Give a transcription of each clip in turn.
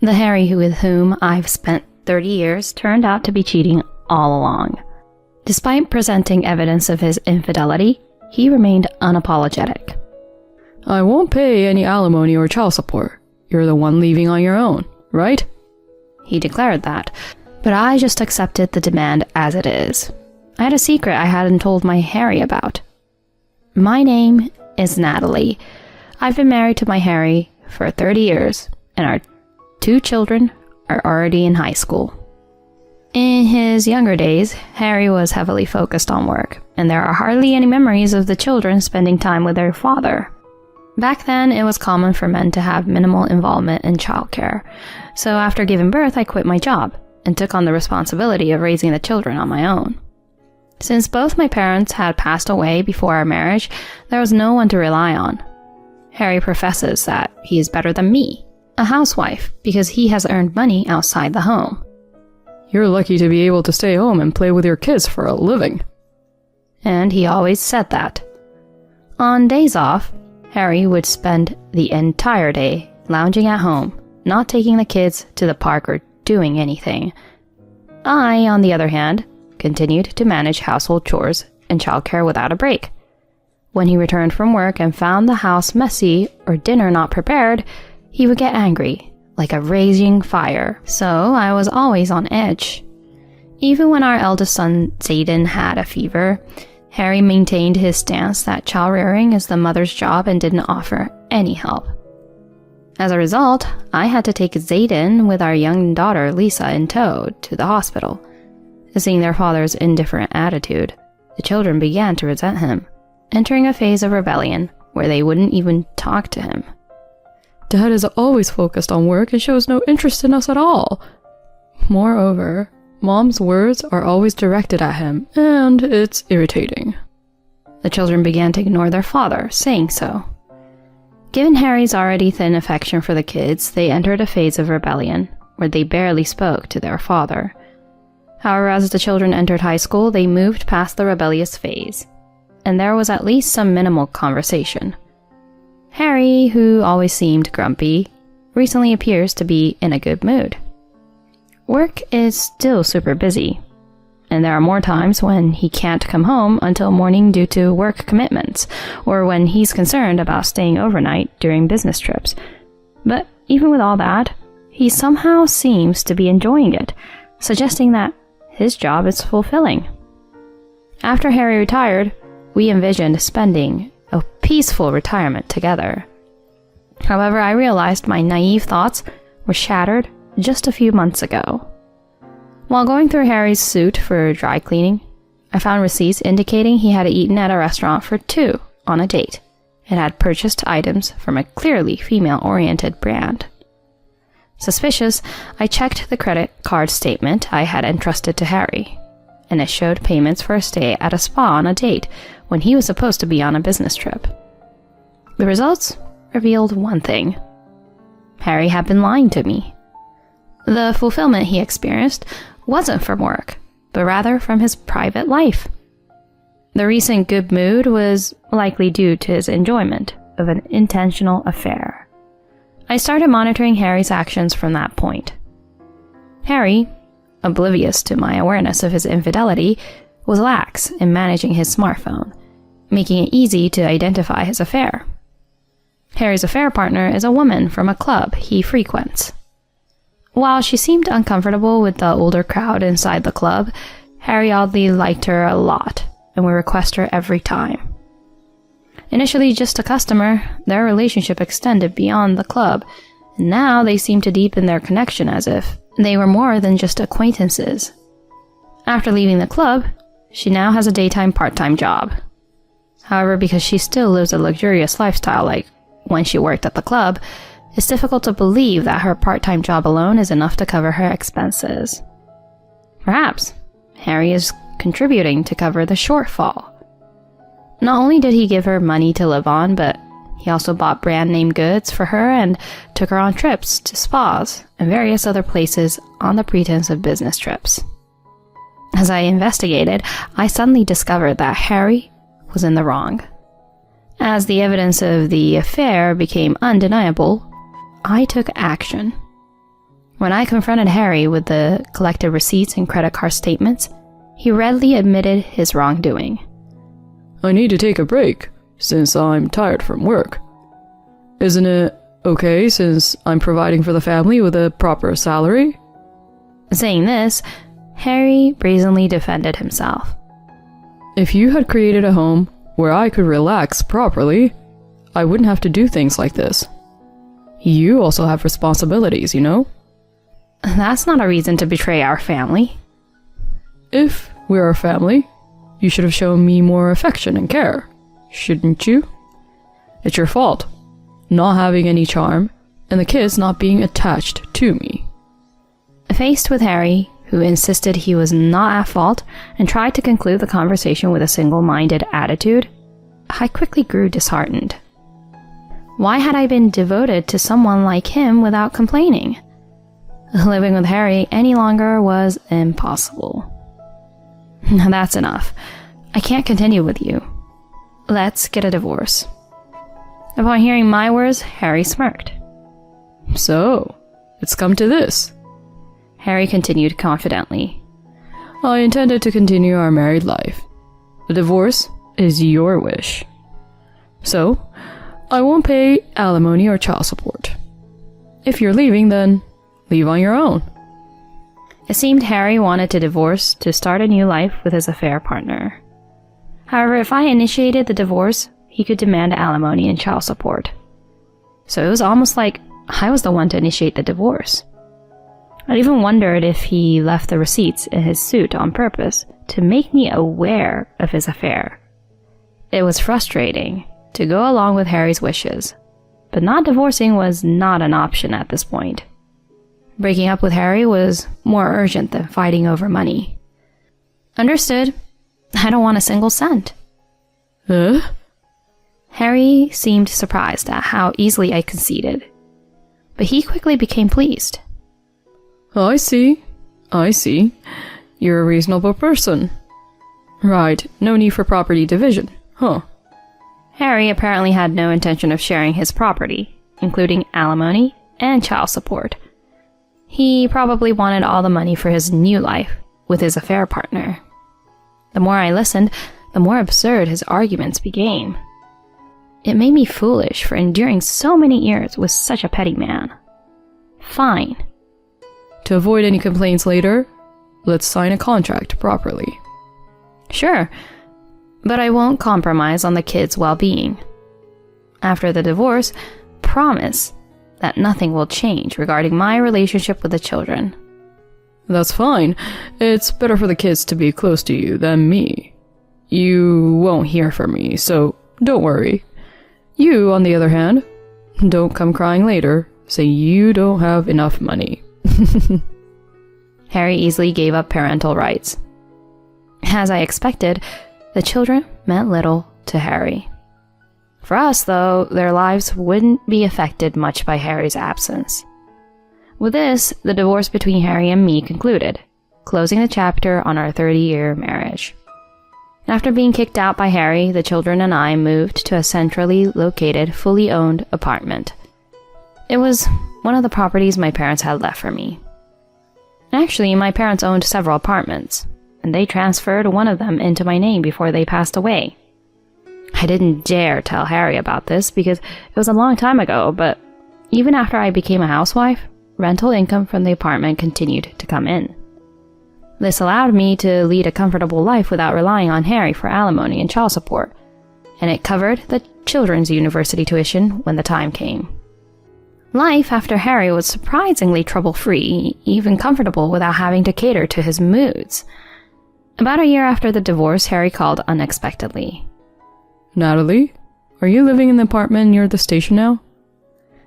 The Harry with whom I've spent 30 years turned out to be cheating all along. Despite presenting evidence of his infidelity, he remained unapologetic. I won't pay any alimony or child support. You're the one leaving on your own, right? He declared that, but I just accepted the demand as it is. I had a secret I hadn't told my Harry about. My name is Natalie. I've been married to my Harry for 30 years, and our 2 children are already in high school. In his younger days, Harry was heavily focused on work, and there are hardly any memories of the children spending time with their father. Back then, it was common for men to have minimal involvement in childcare, so after giving birth, I quit my job and took on the responsibility of raising the children on my own. Since both my parents had passed away before our marriage, there was no one to rely on. Harry professes that he is better than me, a housewife, because he has earned money outside the home. You're lucky to be able to stay home and play with your kids for a living. And he always said that. On days off, Harry would spend the entire day lounging at home, not taking the kids to the park or doing anything. I, on the other hand, continued to manage household chores and childcare without a break. When he returned from work and found the house messy or dinner not prepared, he would get angry, like a raging fire, so I was always on edge. Even when our eldest son, Zayden, had a fever, Harry maintained his stance that child rearing is the mother's job and didn't offer any help. As a result, I had to take Zayden with our young daughter Lisa in tow to the hospital. Seeing their father's indifferent attitude, the children began to resent him, entering a phase of rebellion where they wouldn't even talk to him. Dad is always focused on work and shows no interest in us at all. Moreover, Mom's words are always directed at him, and it's irritating. The children began to ignore their father, saying so. Given Harry's already thin affection for the kids, they entered a phase of rebellion, where they barely spoke to their father. However, as the children entered high school, they moved past the rebellious phase, and there was at least some minimal conversation. Harry, who always seemed grumpy, recently appears to be in a good mood. Work is still super busy, and there are more times when he can't come home until morning due to work commitments, or when he's concerned about staying overnight during business trips. But even with all that, he somehow seems to be enjoying it, suggesting that his job is fulfilling. After Harry retired, we envisioned spending a peaceful retirement together. However, I realized my naive thoughts were shattered just a few months ago. While going through Harry's suit for dry cleaning, I found receipts indicating he had eaten at a restaurant for 2 on a date and had purchased items from a clearly female-oriented brand. Suspicious, I checked the credit card statement I had entrusted to Harry, and it showed payments for a stay at a spa on a date when he was supposed to be on a business trip. The results revealed one thing. Harry had been lying to me. The fulfillment he experienced wasn't from work, but rather from his private life. The recent good mood was likely due to his enjoyment of an intentional affair. I started monitoring Harry's actions from that point. Harry, oblivious to my awareness of his infidelity, was lax in managing his smartphone, making it easy to identify his affair. Harry's affair partner is a woman from a club he frequents. While she seemed uncomfortable with the older crowd inside the club, Harry oddly liked her a lot and would request her every time. Initially just a customer, their relationship extended beyond the club, and now they seemed to deepen their connection as if they were more than just acquaintances. After leaving the club, she now has a daytime part-time job. However, because she still lives a luxurious lifestyle like when she worked at the club, it's difficult to believe that her part-time job alone is enough to cover her expenses. Perhaps Harry is contributing to cover the shortfall. Not only did he give her money to live on, but he also bought brand name goods for her and took her on trips to spas and various other places on the pretense of business trips. As I investigated, I suddenly discovered that Harry was in the wrong. As the evidence of the affair became undeniable, I took action. When I confronted Harry with the collected receipts and credit card statements, he readily admitted his wrongdoing. I need to take a break, since I'm tired from work. Isn't it okay since I'm providing for the family with a proper salary? Saying this, Harry brazenly defended himself. If you had created a home where I could relax properly, I wouldn't have to do things like this. You also have responsibilities, you know? That's not a reason to betray our family. If we're a family, you should have shown me more affection and care, shouldn't you? It's your fault, not having any charm, and the kids not being attached to me. Faced with Harry, who insisted he was not at fault and tried to conclude the conversation with a single-minded attitude, I quickly grew disheartened. Why had I been devoted to someone like him without complaining? Living with Harry any longer was impossible. That's enough. I can't continue with you. Let's get a divorce. Upon hearing my words, Harry smirked. So, it's come to this. Harry continued confidently. I intended to continue our married life. The divorce is your wish. So, I won't pay alimony or child support. If you're leaving, then leave on your own. It seemed Harry wanted to divorce to start a new life with his affair partner. However, if I initiated the divorce, he could demand alimony and child support. So it was almost like I was the one to initiate the divorce. I even wondered if he left the receipts in his suit on purpose to make me aware of his affair. It was frustrating to go along with Harry's wishes, but not divorcing was not an option at this point. Breaking up with Harry was more urgent than fighting over money. Understood. I don't want a single cent. Huh? Harry seemed surprised at how easily I conceded, but he quickly became pleased. I see. You're a reasonable person. Right, no need for property division, huh? Harry apparently had no intention of sharing his property, including alimony and child support. He probably wanted all the money for his new life with his affair partner. The more I listened, the more absurd his arguments became. It made me foolish for enduring so many years with such a petty man. Fine. To avoid any complaints later, let's sign a contract properly. Sure, but I won't compromise on the kids' well-being. After the divorce, promise that nothing will change regarding my relationship with the children. That's fine. It's better for the kids to be close to you than me. You won't hear from me, so don't worry. You, on the other hand, don't come crying later, saying you don't have enough money. Harry easily gave up parental rights. As I expected, the children meant little to Harry. For us, though, their lives wouldn't be affected much by Harry's absence. With this, the divorce between Harry and me concluded, closing the chapter on our 30-year marriage. After being kicked out by Harry, the children and I moved to a centrally located, fully owned apartment. It was one of the properties my parents had left for me. Actually, my parents owned several apartments, and they transferred one of them into my name before they passed away. I didn't dare tell Harry about this because it was a long time ago, but even after I became a housewife, rental income from the apartment continued to come in. This allowed me to lead a comfortable life without relying on Harry for alimony and child support, and it covered the children's university tuition when the time came. Life after Harry was surprisingly trouble-free, even comfortable without having to cater to his moods. About a year after the divorce, Harry called unexpectedly. Natalie, are you living in the apartment near the station now?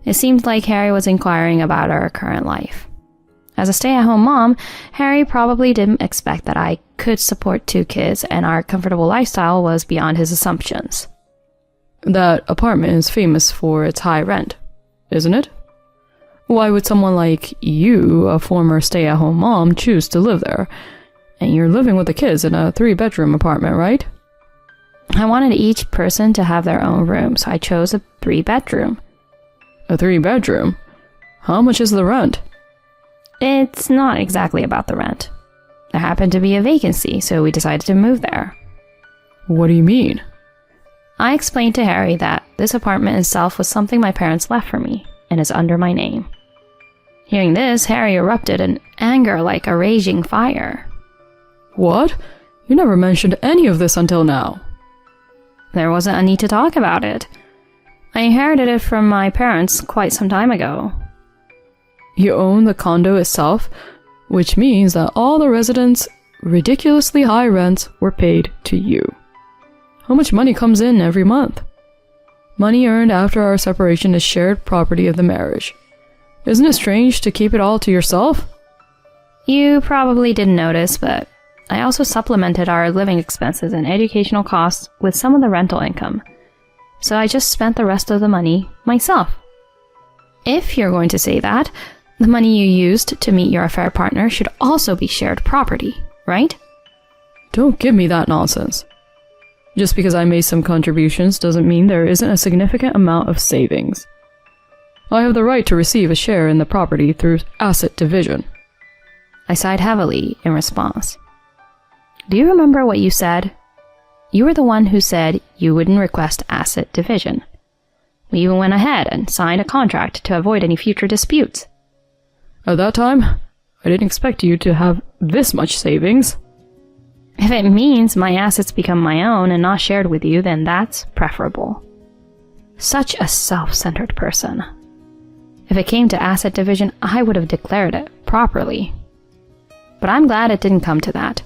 It seemed like Harry was inquiring about our current life. As a stay-at-home mom, Harry probably didn't expect that I could support 2 kids, and our comfortable lifestyle was beyond his assumptions. That apartment is famous for its high rent, isn't it? Why would someone like you, a former stay-at-home mom, choose to live there? And you're living with the kids in a 3-bedroom apartment, right? I wanted each person to have their own room, so I chose a 3-bedroom. A 3-bedroom? How much is the rent? It's not exactly about the rent. There happened to be a vacancy, so we decided to move there. What do you mean? I explained to Harry that this apartment itself was something my parents left for me, and is under my name. Hearing this, Harry erupted in anger like a raging fire. What? You never mentioned any of this until now. There wasn't a need to talk about it. I inherited it from my parents quite some time ago. You own the condo itself, which means that all the residents' ridiculously high rents were paid to you. How much money comes in every month? Money earned after our separation is shared property of the marriage. Isn't it strange to keep it all to yourself? You probably didn't notice, but I also supplemented our living expenses and educational costs with some of the rental income. So I just spent the rest of the money myself. If you're going to say that, the money you used to meet your affair partner should also be shared property, right? Don't give me that nonsense. Just because I made some contributions doesn't mean there isn't a significant amount of savings. I have the right to receive a share in the property through asset division. I sighed heavily in response. Do you remember what you said? You were the one who said you wouldn't request asset division. We even went ahead and signed a contract to avoid any future disputes. At that time, I didn't expect you to have this much savings. If it means my assets become my own and not shared with you, then that's preferable. Such a self-centered person. If it came to asset division, I would have declared it properly. But I'm glad it didn't come to that.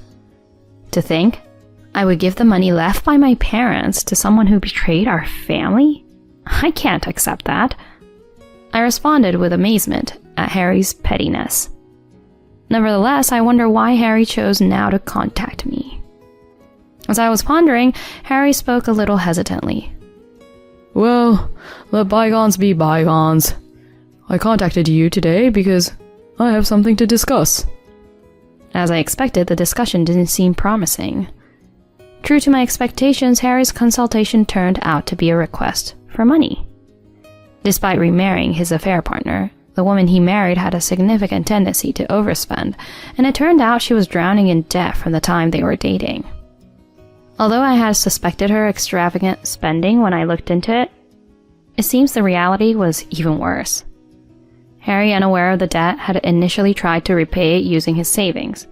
To think I would give the money left by my parents to someone who betrayed our family? I can't accept that. I responded with amazement at Harry's pettiness. Nevertheless, I wonder why Harry chose now to contact me. As I was pondering, Harry spoke a little hesitantly. Well, let bygones be bygones. I contacted you today because I have something to discuss. As I expected, the discussion didn't seem promising. True to my expectations, Harry's consultation turned out to be a request for money. Despite remarrying his affair partner, the woman he married had a significant tendency to overspend, and it turned out she was drowning in debt from the time they were dating. Although I had suspected her extravagant spending when I looked into it, it seems the reality was even worse. Harry, unaware of the debt, had initially tried to repay it using his savings.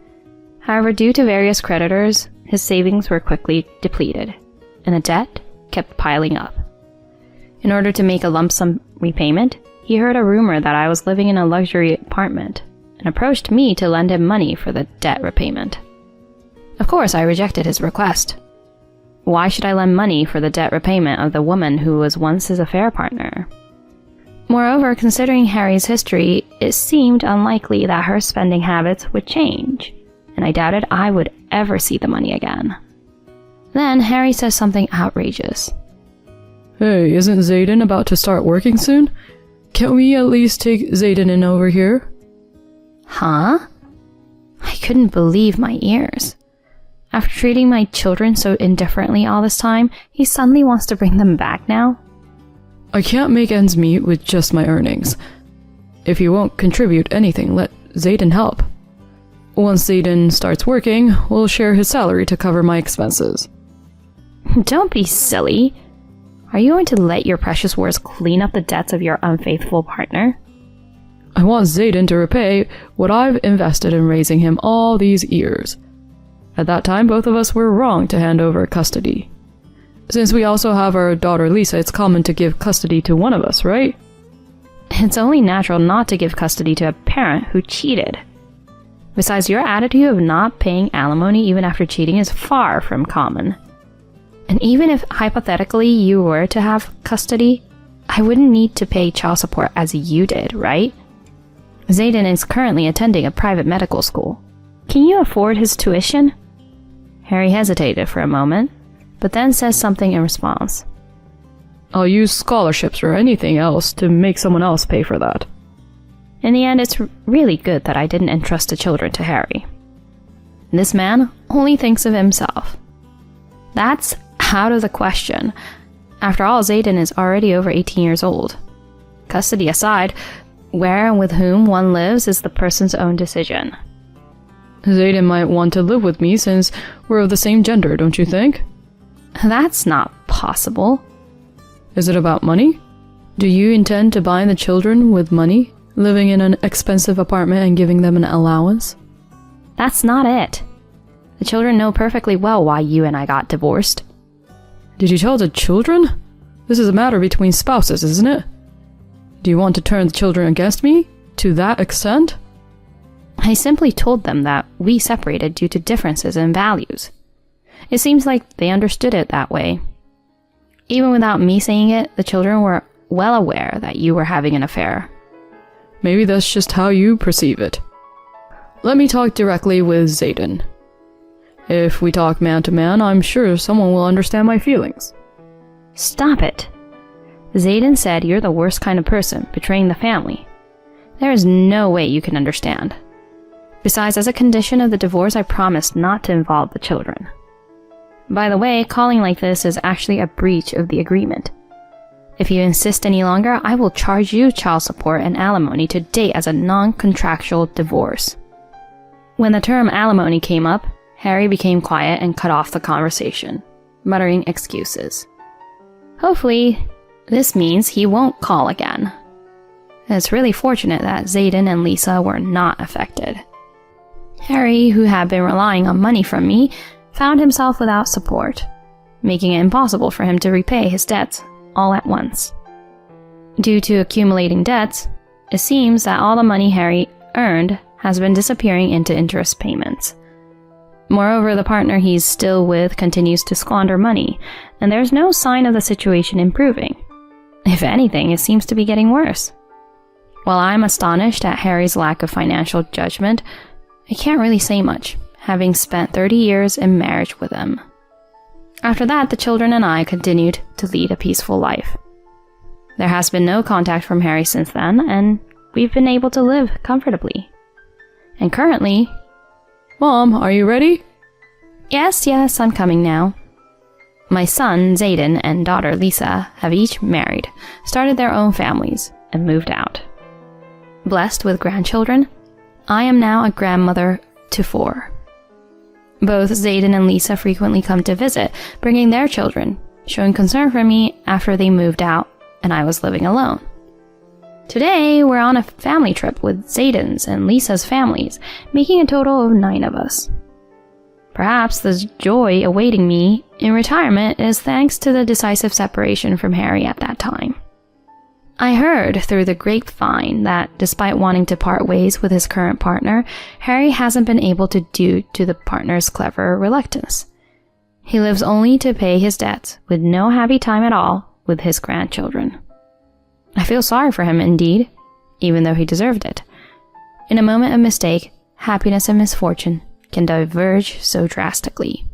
However, due to various creditors, his savings were quickly depleted, and the debt kept piling up. In order to make a lump sum repayment, he heard a rumor that I was living in a luxury apartment and approached me to lend him money for the debt repayment. Of course, I rejected his request. Why should I lend money for the debt repayment of the woman who was once his affair partner? Moreover, considering Harry's history, it seemed unlikely that her spending habits would change, and I doubted I would ever see the money again. Then Harry says something outrageous. Hey, isn't Zayden about to start working soon? Can't we at least take Zayden in over here? Huh? I couldn't believe my ears. After treating my children so indifferently all this time, he suddenly wants to bring them back now? I can't make ends meet with just my earnings. If you won't contribute anything, let Zayden help. Once Zayden starts working, we'll share his salary to cover my expenses. Don't be silly. Are you going to let your precious words clean up the debts of your unfaithful partner? I want Zayden to repay what I've invested in raising him all these years. At that time, both of us were wrong to hand over custody. Since we also have our daughter Lisa, it's common to give custody to one of us, right? It's only natural not to give custody to a parent who cheated. Besides, your attitude of not paying alimony even after cheating is far from common. And even if hypothetically you were to have custody, I wouldn't need to pay child support as you did, right? Zayden is currently attending a private medical school. Can you afford his tuition? Harry hesitated for a moment, but then says something in response. I'll use scholarships or anything else to make someone else pay for that. In the end, it's really good that I didn't entrust the children to Harry. This man only thinks of himself. That's out of the question. After all, Zayden is already over 18 years old. Custody aside, Where and with whom one lives is the person's own decision. Zayden might want to live with me since we're of the same gender, don't you think? That's not possible. Is it about money? Do you intend to buy the children with money, living in an expensive apartment and giving them an allowance? That's not it. The children know perfectly well why you and I got divorced. Did you tell the children? This is a matter between spouses, isn't it? Do you want to turn the children against me? To that extent? I simply told them that we separated due to differences in values. It seems like they understood it that way. Even without me saying it, the children were well aware that you were having an affair. Maybe that's just how you perceive it. Let me talk directly with Zayden. If we talk man to man, I'm sure someone will understand my feelings. Stop it. Zayden said you're the worst kind of person, betraying the family. There is no way you can understand. Besides, as a condition of the divorce, I promised not to involve the children. By the way, calling like this is actually a breach of the agreement. If you insist any longer, I will charge you child support and alimony to date as a non-contractual divorce. When the term alimony came up, Harry became quiet and cut off the conversation, muttering excuses. Hopefully, this means he won't call again. It's really fortunate that Zayden and Lisa were not affected. Harry, who had been relying on money from me, found himself without support, making it impossible for him to repay his debts all at once. Due to accumulating debts, it seems that all the money Harry earned has been disappearing into interest payments. Moreover, the partner he's still with continues to squander money, and there's no sign of the situation improving. If anything, it seems to be getting worse. While I'm astonished at Harry's lack of financial judgment, I can't really say much, having spent 30 years in marriage with him. After that, the children and I continued to lead a peaceful life. There has been no contact from Harry since then, and we've been able to live comfortably. And currently... Mom, are you ready? Yes, I'm coming now. My son, Zayden, and daughter, Lisa, have each married, started their own families, and moved out. Blessed with grandchildren, I am now a grandmother to 4. Both Zayden and Lisa frequently come to visit, bringing their children, showing concern for me after they moved out and I was living alone. Today, we're on a family trip with Zayden's and Lisa's families, making a total of 9 of us. Perhaps the joy awaiting me in retirement is thanks to the decisive separation from Harry at that time. I heard through the grapevine that despite wanting to part ways with his current partner, Harry hasn't been able to due to the partner's clever reluctance. He lives only to pay his debts, with no happy time at all with his grandchildren. I feel sorry for him indeed, even though he deserved it. In a moment of mistake, happiness and misfortune can diverge so drastically.